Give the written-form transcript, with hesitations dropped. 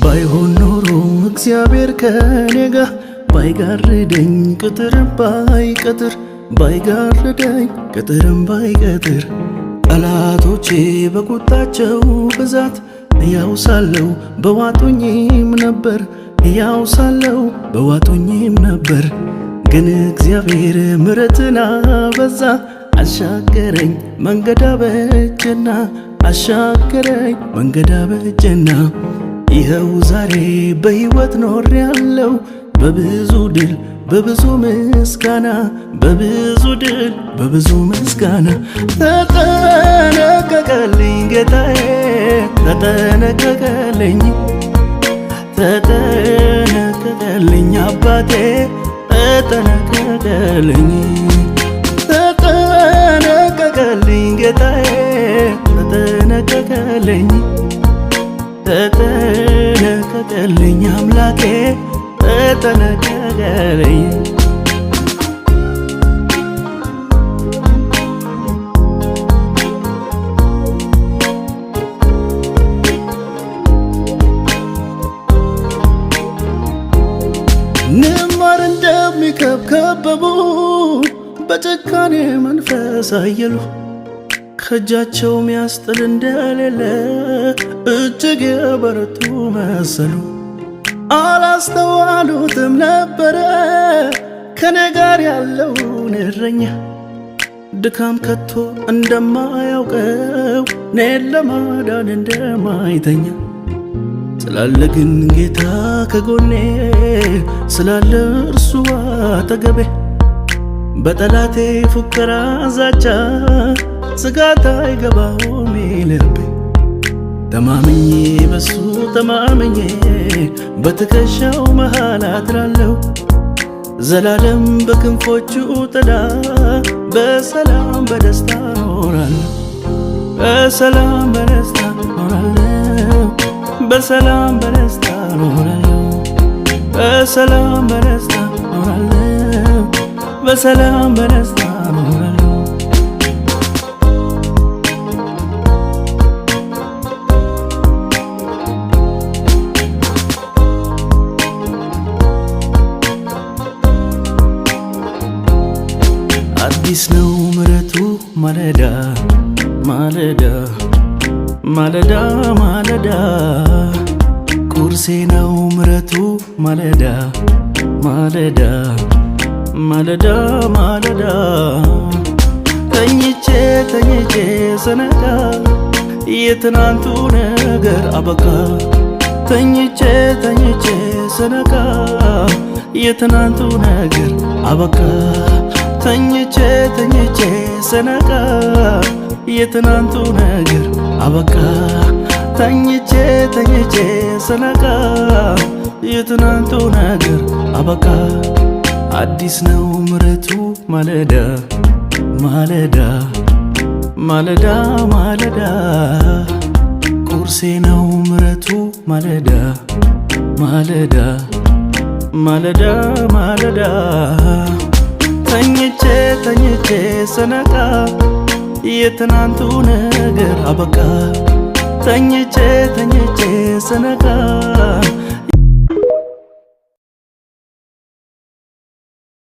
ባይሆን ኖሮ እግዚአብሔር ከኔ ጋር ባይጋርደኝ ቅጥርም ባይቀጥር ባይጋርደኝ ቅጥርም ባይቀጥር ጠላቶቼ በቁጣቸው ብዛት ሕያው ሳለው በዋጡኝም ነበር ሕያው ሳለው በዋጡኝም ነበር። ግን እግዚአብሔር ምሕረትን አበዛ አሻገረኝ መንገድ አበጀና አሻገረኝ መንገድ አበጀና ይኸው ዛሬ በሕይወት ኖሬአለሁ በብዙ ድል በብዙ ምስጋና በብዙ ድል በብዙ ምስጋና። ተጠነቀቀልኝ ጌታዬ ተጠነቀቀልኝ ተጠነቀቀልኝ አባቴ ተጠነቀቀልኝ ተጠነቀቀልኝ ጌታዬ ተጠነቀቀልኝ ተጠነቀቀልኝ አምላኬ ተጠነቀቀልኝ። ንማር እንደሚከበቡ በጭካኔ መንፈስ አየሉ ከእጃቸው ሚያስጥል እንደሌለ እጅግ የበረቱ መሰሉ። አላስተዋሉትም ነበረ ከኔ ጋር ያለውን እረኛ ድካም ከቶ እንደማያውቀው እኔን ለማዳን እንደማይተኛ። ስላለ ግን ጌታ ከጎኔ ስላለ እርሱ አጠገቤ በጠላቴ ፉከራ ዛቻ ስጋት አይገባውም ልቤ። ተማምኜ በሱ ተማምኜ በትከሻው መሃል አድራለሁ ዘላለም በክንፎቹ ጥላ በሰላም በደስታ ኖራለሁ በሰላም በደስታ ኖራለሁ በሰላም በደስታ ኖራለሁ በሰላም በደስታ ኖራለሁ በሰላም በደስታ ኖራለሁ። አዲስ ነው ምሕረቱ ማለዳ ማለዳ ማለዳ ማለዳ ቁርሴ ነው ምሕረቱ ማለዳ ማለዳ ማለዳ ማለዳ ተኝቼ ተኝቼ ስነቃ የትናንቱ ነገር አበቃ ተኝቼ ተኝቼ ስነቃ የትናንቱ ነገር አበቃ ተኝቼ ተኝቼ ስነቃ የትናንቱ ነገር አበቃ ተኝቼ ተኝቼ ስነቃ የትናንቱ ነገር አበቃ። አዲስ ነው ምሕረቱ ማለዳ ማለዳ ማለዳ ማለዳ ቁርሴ ነው ምሕረቱ ማለዳ ማለዳ ማለዳ ማለዳ ተኝቼ ተኝቼ ስነቃ የትናንቱ ነገር አበቃ ተኝቼ ተኝቼ ስነቃ